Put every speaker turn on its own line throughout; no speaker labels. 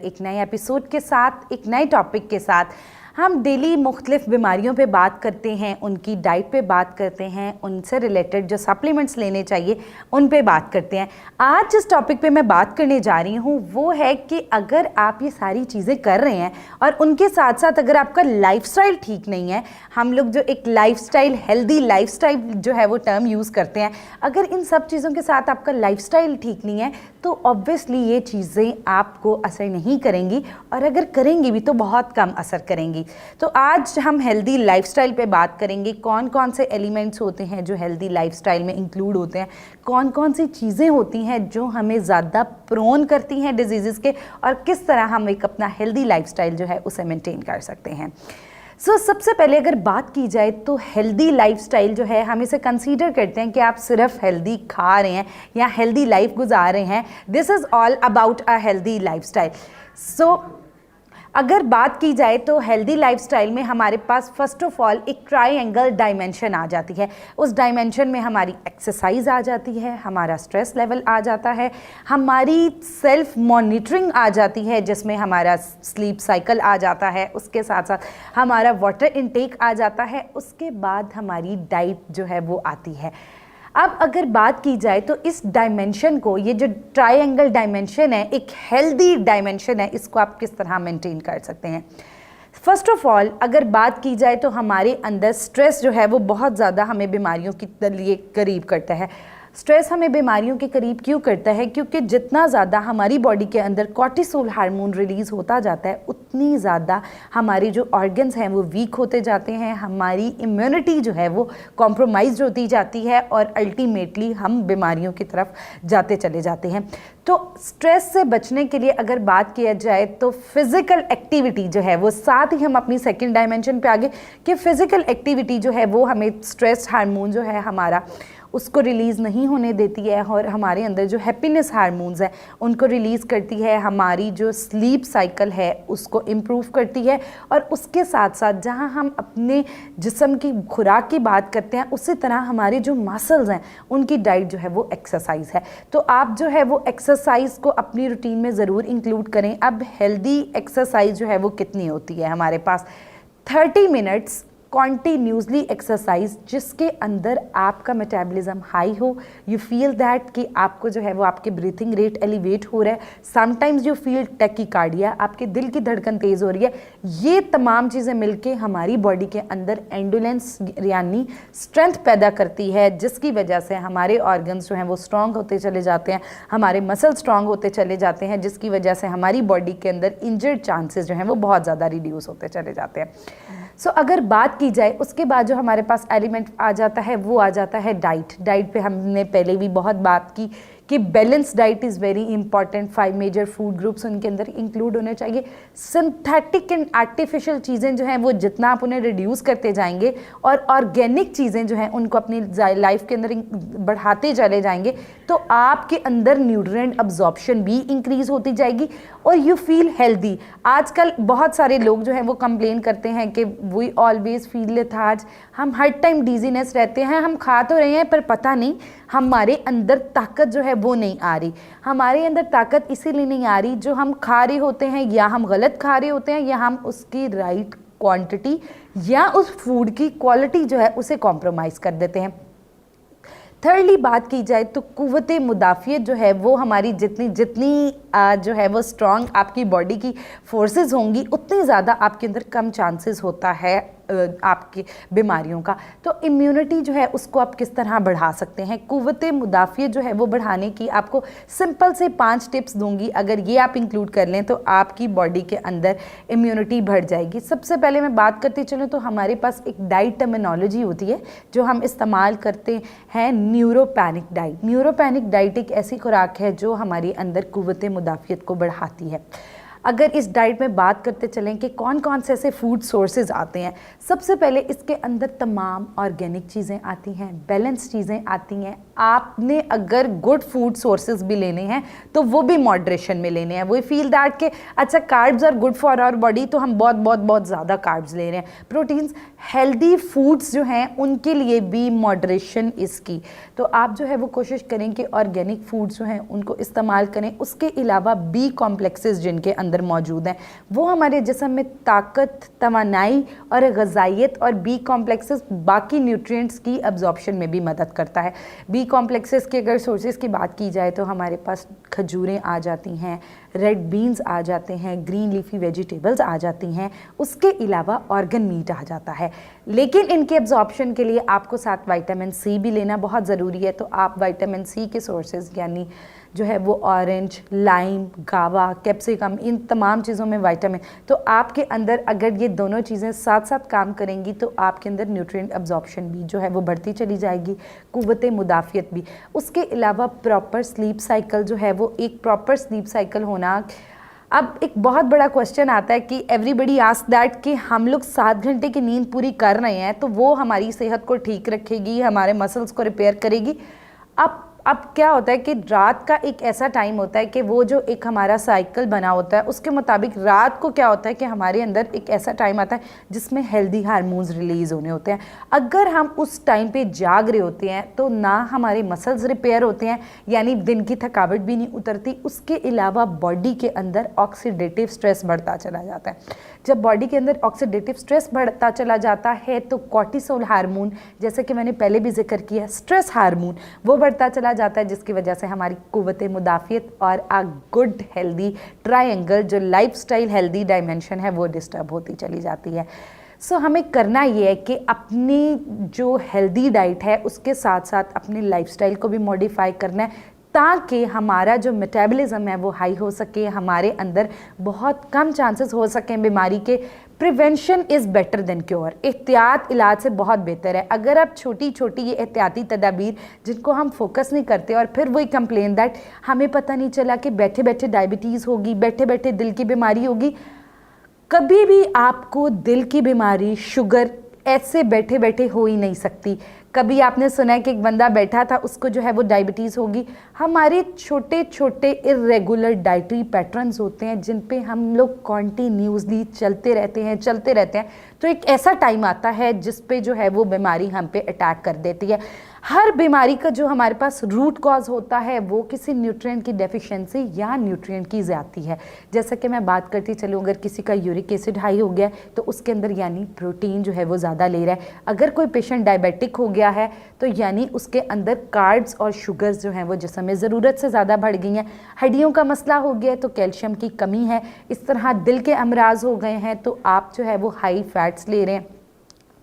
एक नए एपिसोड के साथ, एक नए टॉपिक के साथ हम डेली मुख्तलिफ बीमारियों पे बात करते हैं, उनकी डाइट पे बात करते हैं, उनसे रिलेटेड जो सप्लीमेंट्स लेने चाहिए उन पे बात करते हैं। आज जिस टॉपिक पे मैं बात करने जा रही हूँ वो है कि अगर आप ये सारी चीज़ें कर रहे हैं और उनके साथ साथ अगर आपका लाइफस्टाइल ठीक नहीं है, हम लोग जो एक लाइफस्टाइल, हेल्दी लाइफस्टाइल जो है वो टर्म यूज़ करते हैं, अगर इन सब चीज़ों के साथ आपका लाइफस्टाइल ठीक नहीं है तो ऑब्वियसली ये चीज़ें आपको असर नहीं करेंगी, और अगर करेंगी भी तो बहुत कम असर करेंगी। तो आज हम हेल्दी लाइफस्टाइल पे बात करेंगे, कौन कौन से एलिमेंट्स होते हैं जो हेल्दी लाइफस्टाइल में इंक्लूड होते हैं, कौन कौन सी चीज़ें होती हैं जो हमें ज़्यादा प्रोन करती हैं डिजीज़ के, और किस तरह हम एक अपना हेल्दी लाइफस्टाइल जो है उसे मेंटेन कर सकते हैं। सबसे पहले अगर बात की जाए तो हेल्दी लाइफस्टाइल जो है, हम इसे कंसीडर करते हैं कि आप सिर्फ हेल्दी खा रहे हैं या हेल्दी लाइफ गुजार रहे हैं। This is all about a healthy lifestyle. अगर बात की जाए तो हेल्दी लाइफस्टाइल में हमारे पास फर्स्ट ऑफ ऑल एक ट्रायंगल डायमेंशन आ जाती है। उस डायमेंशन में हमारी एक्सरसाइज आ जाती है, हमारा स्ट्रेस लेवल आ जाता है, हमारी सेल्फ मॉनिटरिंग आ जाती है जिसमें हमारा स्लीप साइकिल आ जाता है, उसके साथ साथ हमारा वाटर इनटेक आ जाता है, उसके बाद हमारी डाइट जो है वो आती है। अब अगर बात की जाए तो इस डायमेंशन को, ये जो ट्रायंगल डायमेंशन है, एक हेल्दी डायमेंशन है, इसको आप किस तरह मेंटेन कर सकते हैं। फर्स्ट ऑफ ऑल अगर बात की जाए तो हमारे अंदर स्ट्रेस जो है वो बहुत ज़्यादा हमें बीमारियों के लिए करीब करता है। स्ट्रेस हमें बीमारियों के करीब क्यों करता है? क्योंकि जितना ज़्यादा हमारी बॉडी के अंदर कॉर्टिसोल हार्मोन रिलीज़ होता जाता है, उतनी ज़्यादा हमारे जो ऑर्गन्स हैं वो वीक होते जाते हैं, हमारी इम्यूनिटी जो है वो कॉम्प्रोमाइज़ होती जाती है और अल्टीमेटली हम बीमारियों की तरफ जाते चले जाते हैं। तो स्ट्रेस से बचने के लिए अगर बात किया जाए तो फिज़िकल एक्टिविटी जो है वो, साथ ही हम अपनी सेकेंड डायमेंशन पे आगे कि फ़िज़िकल एक्टिविटी जो है वो हमें स्ट्रेस हार्मोन जो है हमारा उसको रिलीज़ नहीं होने देती है और हमारे अंदर जो हैप्पीनेस हार्मोन्स हैं उनको रिलीज़ करती है, हमारी जो स्लीप साइकिल है उसको इम्प्रूव करती है, और उसके साथ साथ जहाँ हम अपने जिस्म की खुराक की बात करते हैं उसी तरह हमारे जो मसल्स हैं उनकी डाइट जो है वो एक्सरसाइज है। तो आप जो है वो एक्सरसाइज को अपनी रूटीन में ज़रूर इंक्लूड करें। अब हेल्दी एक्सरसाइज जो है वो कितनी होती है? हमारे पास 30 मिनट्स कॉन्टीन्यूसली एक्सरसाइज जिसके अंदर आपका मेटाबॉलिज्म हाई हो, यू फील दैट कि आपको जो है वो आपके ब्रीथिंग रेट एलिवेट हो रहा है, समटाइम्स यू फील टैकीकार्डिया, आपके दिल की धड़कन तेज़ हो रही है। ये तमाम चीज़ें मिलके हमारी बॉडी के अंदर एंडोलेंस यानी स्ट्रेंथ पैदा करती है, जिसकी वजह से हमारे ऑर्गन्स जो हैं वो स्ट्रॉन्ग होते चले जाते हैं, हमारे मसल स्ट्रॉन्ग होते चले जाते हैं, जिसकी वजह से हमारी बॉडी के अंदर इंजर्ड चांसेस जो हैं वो बहुत ज़्यादा रिड्यूस होते चले जाते हैं। अगर बात की जाए उसके बाद जो हमारे पास एलिमेंट आ जाता है वो आ जाता है डाइट पे हमने पहले भी बहुत बात की कि balance diet is very important. 5 major food groups उनके अंदर इंक्लूड होने चाहिए। सिंथेटिक एंड आर्टिफिशियल चीज़ें जो हैं वो जितना आप उन्हें रिड्यूस करते जाएंगे और ऑर्गेनिक चीज़ें जो हैं उनको अपनी लाइफ के अंदर बढ़ाते चले जाएंगे तो आपके अंदर न्यूट्रिएंट अब्जॉर्प्शन भी इंक्रीज़ होती जाएगी और यू फील हेल्दी। आजकल बहुत सारे लोग जो हैं वो कंप्लेन करते हैं कि वी ऑलवेज फील लेथार्ज, हम हर टाइम डिजीनेस रहते हैं, हम खा तो रहे हैं पर पता नहीं हमारे अंदर ताकत जो है वो नहीं आ रही। हमारे अंदर ताकत इसीलिए नहीं आ रही, जो हम खा रहे होते हैं या हम गलत खा रहे होते हैं या हम उसकी राइट क्वांटिटी या उस फूड की क्वालिटी जो है उसे कॉम्प्रोमाइज़ कर देते हैं। थर्डली बात की जाए तो कुव्वते मुदाफ़ियत जो है वो हमारी जितनी जो है वो स्ट्रॉन्ग आपकी बॉडी की फोर्सेस होंगी उतनी ज़्यादा आपके अंदर कम चांसेस होता है आपकी बीमारियों का। तो इम्यूनिटी जो है उसको आप किस तरह बढ़ा सकते हैं? कुव्वते मुदाफ़ियत जो है वो बढ़ाने की आपको सिंपल से 5 टिप्स दूंगी। अगर ये आप इंक्लूड कर लें तो आपकी बॉडी के अंदर इम्यूनिटी बढ़ जाएगी। सबसे पहले मैं बात करते चलूँ तो हमारे पास एक डाइट टर्मिनोलॉजी होती है जो हम इस्तेमाल करते हैं, न्यूरोपैनिक डाइट। न्यूरोपैनिक डाइट एक ऐसी खुराक है जो हमारे अंदर कुव्वते मुदाफ़ियत को बढ़ाती है। अगर इस डाइट में बात करते चलें कि कौन कौन से ऐसे फूड सोर्सेज आते हैं, सबसे पहले इसके अंदर तमाम ऑर्गेनिक चीज़ें आती हैं, बैलेंस चीज़ें आती हैं। आपने अगर गुड फूड सोर्सेज भी लेने हैं तो वो भी मॉडरेशन में लेने हैं। वो फील दैट कि अच्छा carbs are good for our body तो हम बहुत ज़्यादा कार्ब्स ले रहे हैं। प्रोटीन्स, हेल्दी फूड्स जो हैं उनके लिए भी मॉडरेशन इसकी। तो आप जो है वो कोशिश करें कि ऑर्गेनिक फूड्स जो हैं उनको इस्तेमाल करें। उसके अलावा बी कॉम्प्लेक्सेस जिनके अंदर अंदर मौजूद हैं वो हमारे जिस्म में ताकत, तवानाई और ग़िज़ाइयत और बी कॉम्प्लेक्सेस बाकी न्यूट्रिएंट्स की अब्जॉर्प्शन में भी मदद करता है। बी कॉम्प्लेक्सेस के अगर सोर्सेज की बात की जाए तो हमारे पास खजूरें आ जाती हैं, रेड बीन्स आ जाते हैं, ग्रीन लीफी वेजिटेबल्स आ जाती हैं, उसके अलावा ऑर्गन मीट आ जाता है। लेकिन इनके एब्जॉर्प्शन के लिए आपको साथ विटामिन सी भी लेना बहुत ज़रूरी है। तो आप विटामिन सी के सोर्सेज यानी जो है वो ऑरेंज, लाइम, गावा, कैप्सिकम, इन तमाम चीज़ों में विटामिन, तो आपके अंदर अगर ये दोनों चीज़ें साथ साथ काम करेंगी तो आपके अंदर न्यूट्रिएंट अब्जॉर्प्शन भी जो है वो बढ़ती चली जाएगी, कुव्वत मुदाफ़ियत भी। उसके अलावा प्रॉपर स्लीप साइकिल जो है वो एक प्रॉपर स्लीप साइकिल होना। अब एक बहुत बड़ा क्वेश्चन आता है कि एवरीबडी आस्क दैट कि हम लोग 7 घंटे की नींद पूरी कर रहे हैं तो वो हमारी सेहत को ठीक रखेगी, हमारे मसल्स को रिपेयर करेगी। अब क्या होता है कि रात का एक ऐसा टाइम होता है कि वो जो एक हमारा साइकिल बना होता है उसके मुताबिक रात को क्या होता है कि हमारे अंदर एक ऐसा टाइम आता है जिसमें हेल्दी हार्मोन्स रिलीज़ होने होते हैं। अगर हम उस टाइम पे जाग रहे होते हैं तो ना हमारे मसल्स रिपेयर होते हैं, यानी दिन की थकावट भी नहीं उतरती, उसके अलावा बॉडी के अंदर ऑक्सीडेटिव स्ट्रेस बढ़ता चला जाता है। जब बॉडी के अंदर ऑक्सीडेटिव स्ट्रेस बढ़ता चला जाता है तो कॉर्टिसोल हार्मोन, जैसे कि मैंने पहले भी जिक्र किया, स्ट्रेस हार्मोन, वो बढ़ता चला जाता है, जिसकी वजह से हमारी कुव्वत मुदाफ़ियत और अ गुड हेल्दी ट्रायंगल जो लाइफस्टाइल हेल्दी डायमेंशन है वो डिस्टर्ब होती चली जाती है। सो हमें करना ये है कि अपनी जो हेल्दी डाइट है उसके साथ साथ अपनी लाइफस्टाइल को भी मॉडिफाई करना है ताकि हमारा जो मेटाबॉलिज्म है वो हाई हो सके, हमारे अंदर बहुत कम चांसेस हो सकें बीमारी के। Prevention is better than cure, एहतियात इलाज से बहुत बेहतर है। अगर आप छोटी छोटी ये एहतियाती तदाबीर जिनको हम फोकस नहीं करते और फिर वही कंप्लेन दैट हमें पता नहीं चला कि बैठे बैठे डायबिटीज़ होगी, बैठे बैठे दिल की बीमारी होगी। कभी भी आपको दिल की बीमारी, शुगर ऐसे बैठे बैठे हो ही नहीं सकती। कभी आपने सुना है कि एक बंदा बैठा था उसको जो है वो डायबिटीज़ होगी। हमारे छोटे छोटे इरेगुलर डाइटरी पैटर्न्स होते हैं जिन पे हम लोग कॉन्टीन्यूसली चलते रहते हैं तो एक ऐसा टाइम आता है जिस पे जो है वो बीमारी हम पे अटैक कर देती है। हर बीमारी का जो हमारे पास रूट कॉज होता है वो किसी न्यूट्रिएंट की डेफिशिएंसी या न्यूट्रिएंट की ज़्यादती है। जैसा कि मैं बात करती चलूँ, अगर किसी का यूरिक एसिड हाई हो गया तो उसके अंदर यानी प्रोटीन जो है वो ज़्यादा ले रहा है। अगर कोई पेशेंट डायबिटिक हो गया है तो यानी उसके अंदर कार्ब्स और शुगर्स जो हैं वो जिस्म में ज़रूरत से ज़्यादा बढ़ गई हैं। हड्डियों का मसला हो गया तो कैल्शियम की कमी है। इस तरह दिल के अमराज हो गए हैं तो आप जो है वो हाई फैट्स ले रहे हैं।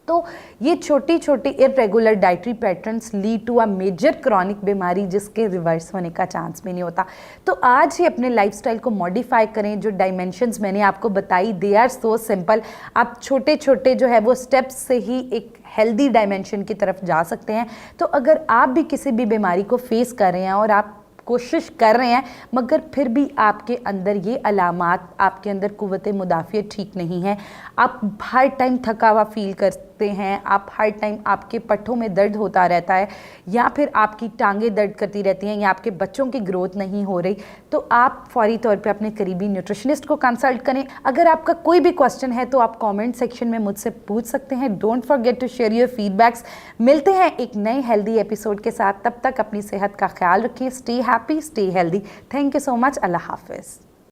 तो ये छोटी छोटी irregular dietary patterns lead to a major chronic बीमारी जिसके रिवर्स होने का चांस भी नहीं होता। तो आज ही अपने लाइफस्टाइल को मॉडिफाई करें। जो डायमेंशंस मैंने आपको बताई दे आर सो सिंपल। आप छोटे छोटे जो है वो स्टेप्स से ही एक हेल्दी डायमेंशन की तरफ जा सकते हैं। तो अगर आप भी किसी भी बीमारी को फेस कर रहे हैं और आप कोशिश कर रहे हैं मगर फिर भी आपके अंदर ये अलामात, आपके अंदर कुव्वत मुदाफ़ियत ठीक नहीं है, आप हर टाइम थका हुआ फील करते हैं, आप हर टाइम आपके पट्ठों में दर्द होता रहता है या फिर आपकी टांगें दर्द करती रहती हैं या आपके बच्चों की ग्रोथ नहीं हो रही, तो आप फौरी तौर पे अपने करीबी न्यूट्रिशनिस्ट को कंसल्ट करें। अगर आपका कोई भी क्वेश्चन है तो आप कमेंट सेक्शन में मुझसे पूछ सकते हैं। Don't forget to share your feedbacks. मिलते हैं एक नए हेल्दी एपिसोड के साथ, तब तक अपनी सेहत का ख्याल रखें। Stay happy, stay healthy. Thank you so much. Allah हाफिज़।